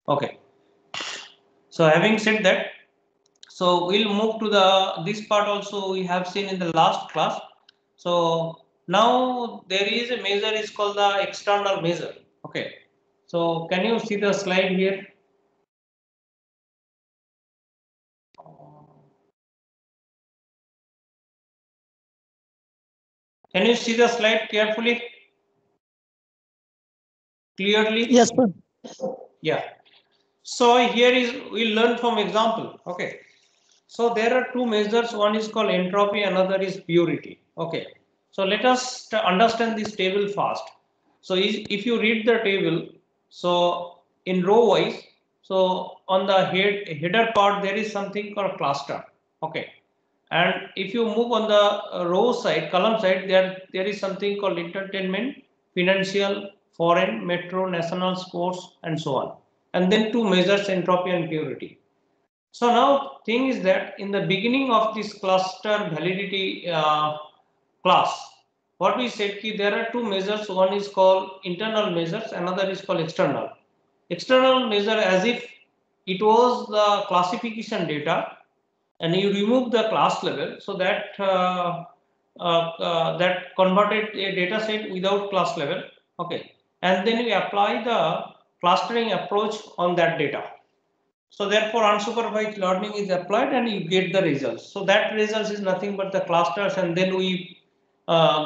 Okay. So having said that, so we'll move to this part also we have seen in the last class. So now there is a measure is called the external measure. Okay. So can you see the slide here? Can you see the slide carefully? Clearly? Yes, sir. Yeah. So here is we learn from example. Okay. So there are two measures. One is called entropy, another is purity. Okay. So let us understand this table fast. So if you read the table, so in row wise, so on the header part there is something called cluster. Okay. And if you move on the row side, column side, there is something called entertainment, financial, foreign, metro, national, sports, and so on. And then two measures entropy and purity. So now thing is that in the beginning of this cluster validity class, what we said ki there are two measures. One is called internal measures, another is called external. External measure as if it was the classification data and you remove the class level, so that that converted a data set without class level. Okay, and then we apply the clustering approach on that data. So therefore unsupervised learning is applied and you get the results. So that results is nothing but the clusters, and then we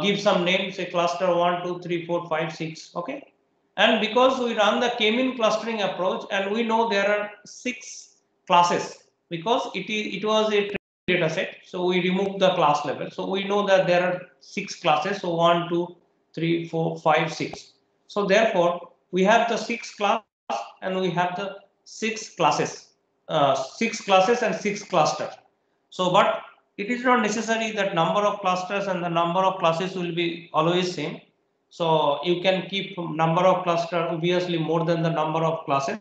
give some names, say cluster 1, 2, 3, 4, 5, 6. Okay. And because we run the k-mean clustering approach and we know there are 6 classes because it was a data set. So we remove the class level. So we know that there are 6 classes. So 1, 2, 3, 4, 5, 6. So therefore we have the 6 class and we have the 6 classes and 6 clusters. So, but it is not necessary that number of clusters and the number of classes will be always same. So you can keep number of cluster obviously more than the number of classes.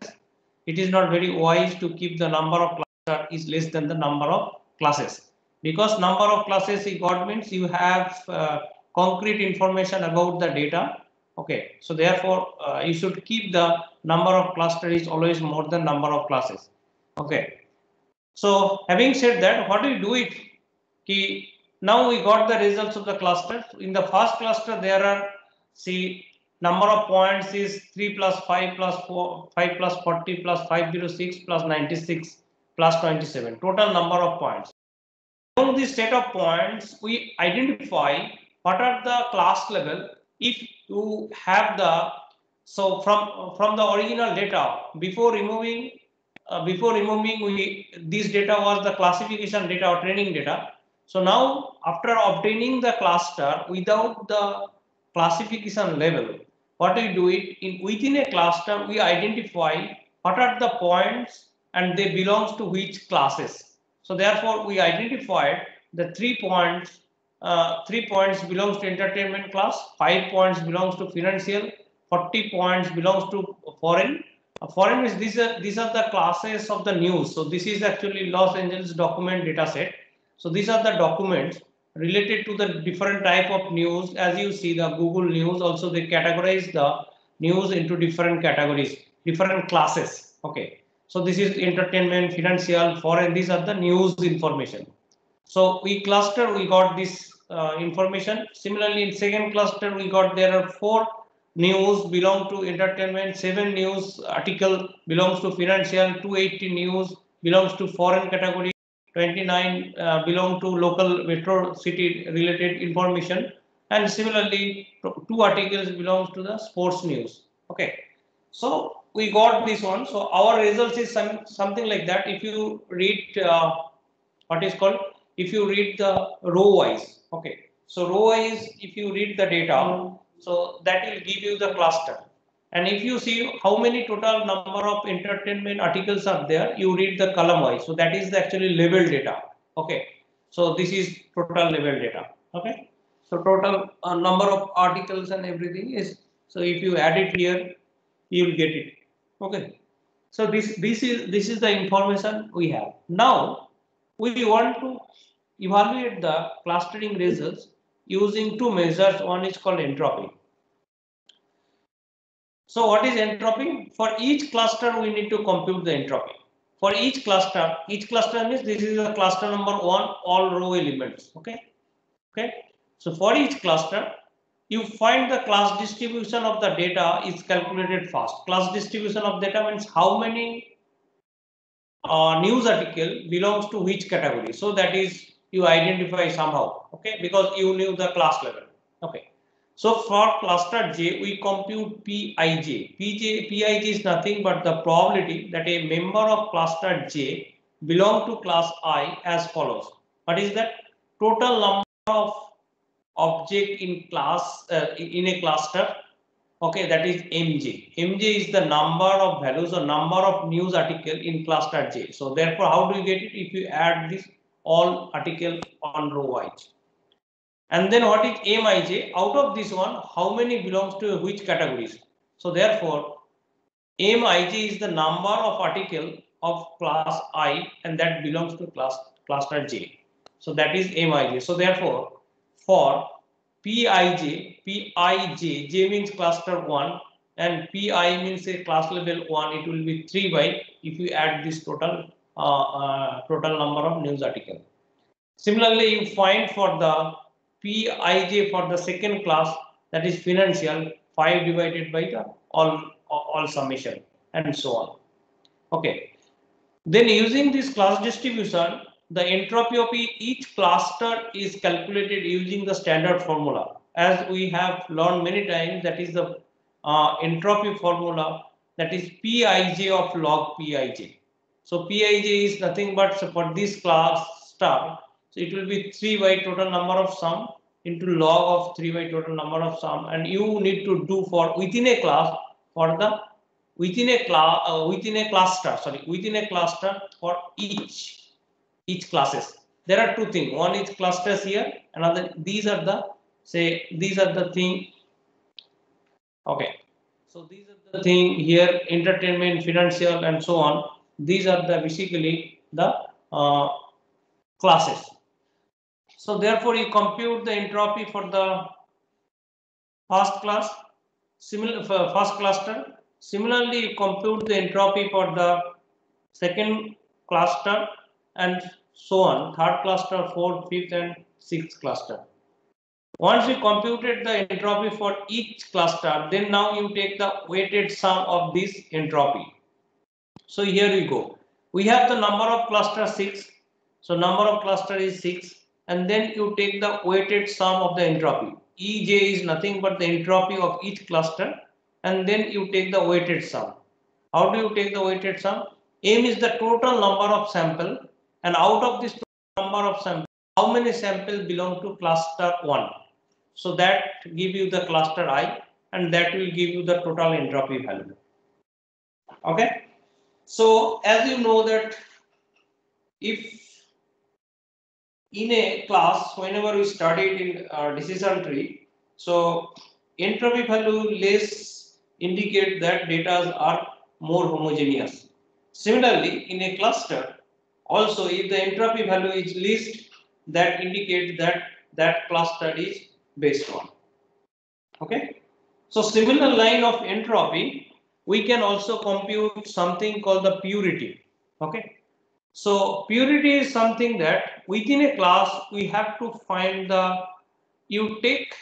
It is not very wise to keep the number of cluster is less than the number of classes, because number of classes you got means you have concrete information about the data. Okay, so therefore you should keep the number of cluster is always more than number of classes. Okay, so having said that, what do you do it? Ki, now we got the results of the cluster. In the first cluster, there are, see, number of points is 3 plus 5 plus 4, 5 plus 40 plus 506 plus 96 plus 27. Total number of points. Among this set of points, we identify what are the class level. If you have the, so from the original data before removing we this data was the classification data or training data. So now after obtaining the cluster without the classification level, what we do it in within a cluster we identify what are the points and they belongs to which classes. So therefore we identified the 3 points. 3 points belongs to entertainment class, 5 points belongs to financial, 40 points belongs to foreign. Foreign is these are the classes of the news. So this is actually Los Angeles document data set. So these are the documents related to the different type of news. As you see the Google News also they categorize the news into different categories, different classes. Okay. So this is entertainment, financial, foreign. These are the news information. So we cluster, we got this information. Similarly, in second cluster, we got there are 4 news belong to entertainment, 7 news article belongs to financial, 280 news belongs to foreign category, 29 belong to local metro city related information, and similarly 2 articles belongs to the sports news. Okay, so we got this one. So our results is something like that. If you read what is called, if you read the row wise. Okay, so row wise if you read the data, so that will give you the cluster, and if you see how many total number of entertainment articles are there, you read the column wise. So that is the actually level data. Okay, so this is total level data. Okay, so total number of articles and everything is, so if you add it here you will get it. Okay, so this is the information we have. Now we want to evaluate the clustering results using two measures. One is called entropy. So what is entropy? For each cluster, we need to compute the entropy. For each cluster means this is the cluster number 1, all row elements. Okay. So for each cluster, you find the class distribution of the data is calculated fast. Class distribution of data means how many news article belongs to which category. So that is you identify somehow. Okay, because you knew the class level. Okay. So for cluster J, we compute Pij. Pij is nothing but the probability that a member of cluster J belong to class I as follows. What is that? Total number of object in class in a cluster. Okay, that is Mj. Mj is the number of values or number of news article in cluster J. So therefore, how do you get it? If you add this all article on row wise. And then what is Mij? Out of this one, how many belongs to which categories? So therefore, Mij is the number of article of class I and that belongs to cluster J. So that is Mij. So therefore, for Pij, J means cluster 1 and Pi means a class level 1, it will be 3 by if you add this total number of news article. Similarly, you find for the Pij for the second class, that is financial, 5 divided by the all summation and so on. Okay. Then using this class distribution, the entropy of each cluster is calculated using the standard formula. As we have learned many times, that is the entropy formula, that is Pij of log Pij. So Pij is nothing but for this cluster. So it will be 3 by total number of sum into log of 3 by total number of sum, and you need to do for within a class for the within a cluster for each classes. There are two things. One is clusters here, another these are the thing. Okay. So these are the thing here, entertainment, financial, and so on. These are the basically the classes. So therefore, you compute the entropy for the first class, first cluster. Similarly, you compute the entropy for the second cluster and so on. Third cluster, fourth, fifth, and sixth cluster. Once you computed the entropy for each cluster, then now you take the weighted sum of this entropy. So here we go. We have the number of cluster 6. So number of cluster is 6. And then you take the weighted sum of the entropy. Ej is nothing but the entropy of each cluster. And then you take the weighted sum. How do you take the weighted sum? M is the total number of sample. And out of this total number of sample, how many samples belong to cluster 1? So that give you the cluster I. And that will give you the total entropy value. Okay. So as you know that if in a class, whenever we studied in decision tree, so entropy value less indicate that data are more homogeneous. Similarly, in a cluster, also if the entropy value is least, that indicates that that cluster is based on. Okay. So similar line of entropy, we can also compute something called the purity. Okay. So purity is something that within a class we have to find you take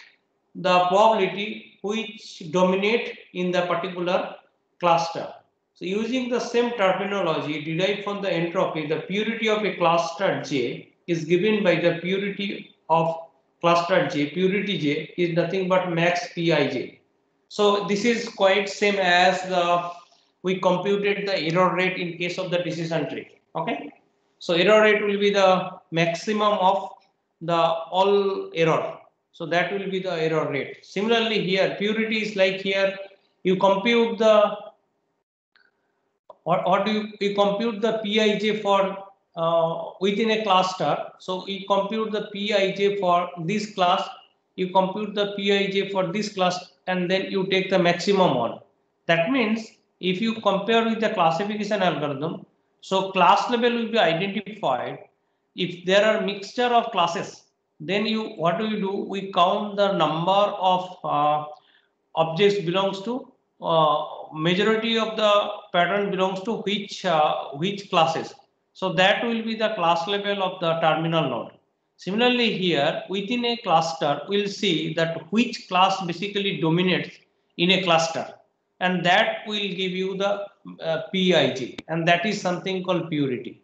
the probability which dominate in the particular cluster. So using the same terminology derived from the entropy, the purity of a cluster J is given by the purity of cluster J. Purity J is nothing but max Pij. So this is quite same as we computed the error rate in case of the decision tree. Okay, so error rate will be the maximum of the all error. So that will be the error rate. Similarly, here purity is like here you compute the what do you compute the Pij for within a cluster. So you compute the Pij for this class. You compute the Pij for this class, and then you take the maximum one. That means if you compare with the classification algorithm, so class level will be identified. If there are mixture of classes, then you what do? We count the number of objects belongs to majority of the pattern belongs to which classes. So that will be the class level of the terminal node. Similarly here within a cluster we'll see that which class basically dominates in a cluster, and that will give you the PIG, and that is something called purity.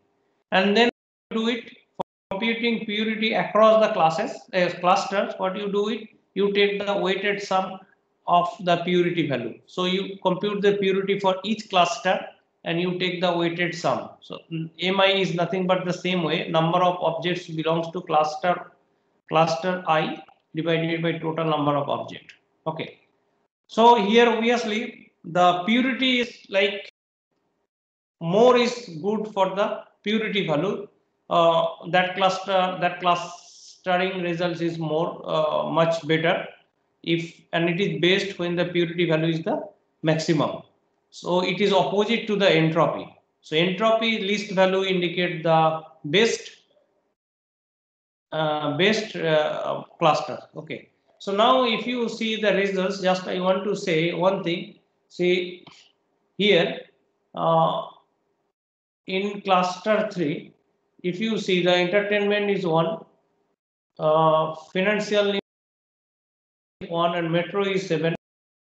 And then do it for computing purity across the classes clusters. What you do it, you take the weighted sum of the purity value. So you compute the purity for each cluster and you take the weighted sum. So MI is nothing but the same way, number of objects belongs to cluster I divided by total number of object. Okay. So here obviously the purity is like more is good for the purity value. That clustering results is more much better if, and it is based when the purity value is the maximum. So it is opposite to the entropy. So entropy least value indicate the best cluster. Okay. So now if you see the results, just I want to say one thing. See here. In cluster 3, if you see the entertainment is 1, financial is 1, and metro is 7,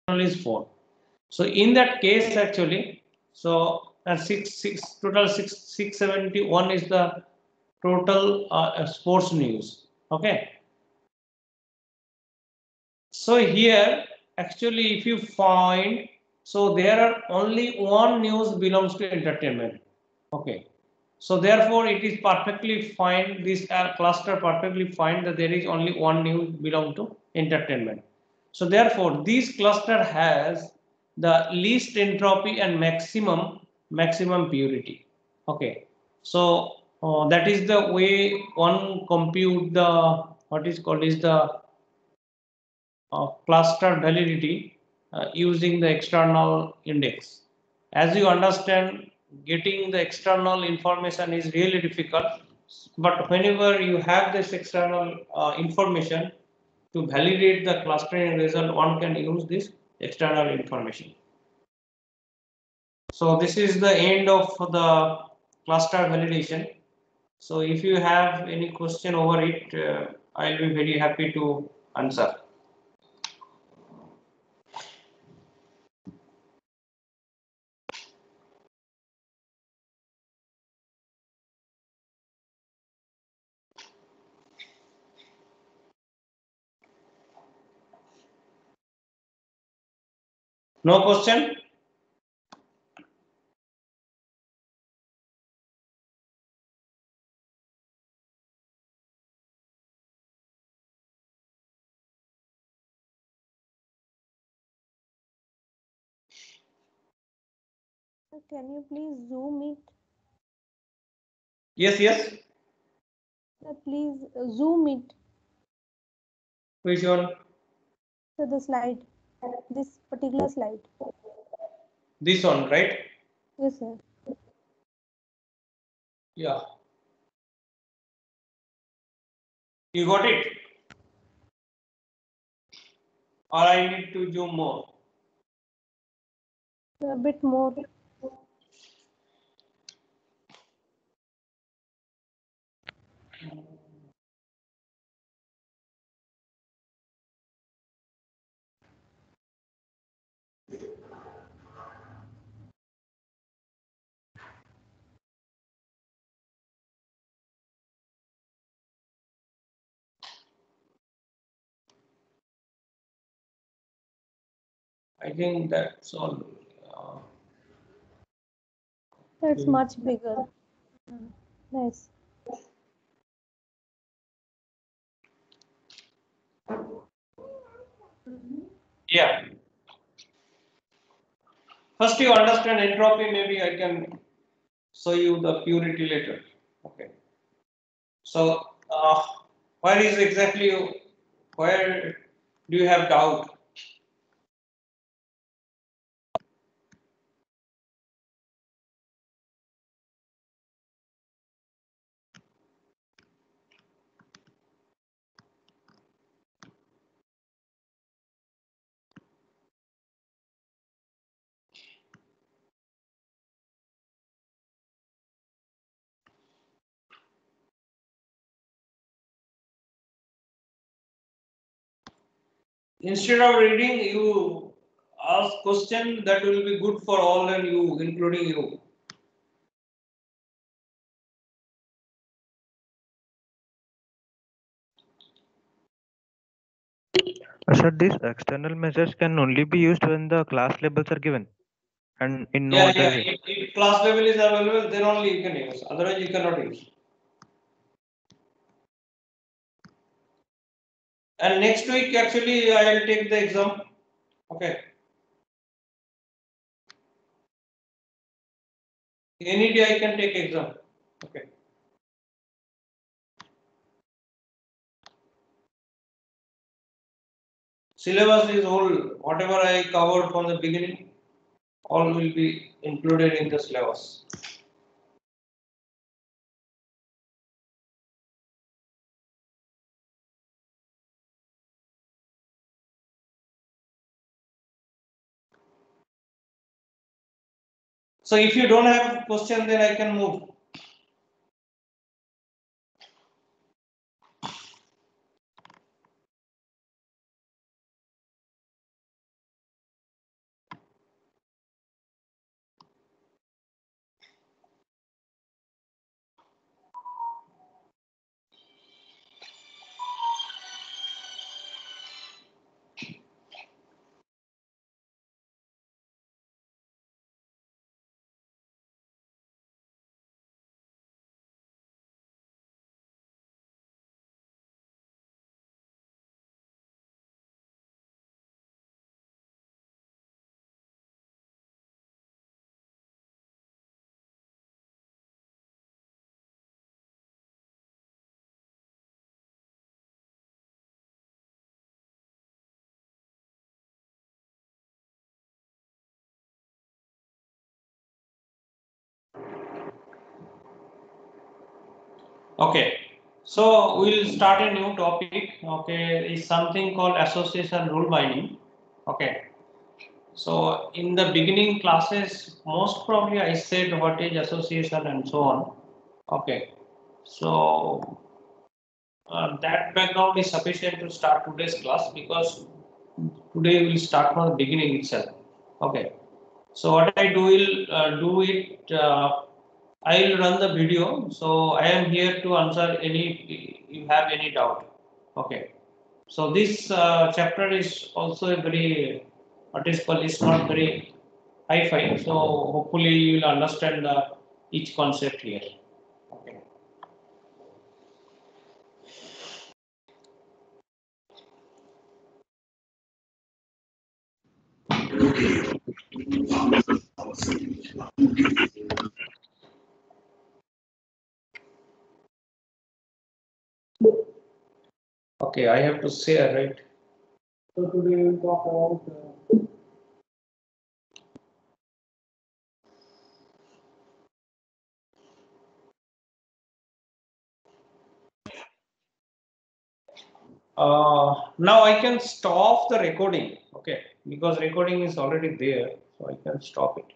is 4. So in that case actually, so total 671 is the total sports news. Okay. So here actually if you find, so there are only one news belongs to entertainment. Okay. So therefore, it is perfectly fine. This cluster perfectly fine that there is only one news belong to entertainment. So therefore, this cluster has the least entropy and maximum purity. Okay. So that is the way one compute the what is called is the cluster validity using the external index. As you understand, getting the external information is really difficult, but whenever you have this external information to validate the clustering result, one can use this external information. So this is the end of the cluster validation. So if you have any question over it, I'll be very happy to answer. No question? Can you please zoom it? Yes, yes. Please zoom it. Which one? So the slide, this particular slide. This one, right? Yes, sir. Yeah. You got it? Or I need to zoom more? A bit more. I think that's all. That's much bigger. Nice. Yeah. First you understand entropy, maybe I can show you the purity later. Okay. So where is exactly where do you have doubt? Instead of reading, you ask question that will be good for all and you, including you. Sir, these external measures can only be used when the class labels are given and in no Yeah, other yeah. way. If class level is available, then only you can use. Otherwise, you cannot use. And next week, actually, I will take the exam. Okay. Any day I can take exam. Okay. Syllabus is whole. Whatever I covered from the beginning, all will be included in the syllabus. So if you don't have question, then I can move. Okay, so we'll start a new topic. Okay, is something called association rule binding. Okay, so in the beginning classes, most probably I said what is association and so on. Okay, so that background is sufficient to start today's class because today we'll start from the beginning itself. Okay, so what I will do it. I will run the video. So I am here to answer any if you have any doubt. Okay. So this chapter is also a very what is called is not very high-fi. So hopefully you will understand each concept here. Okay. Okay, I have to share, right? So today we will talk about now I can stop the recording, okay, because recording is already there, so I can stop it.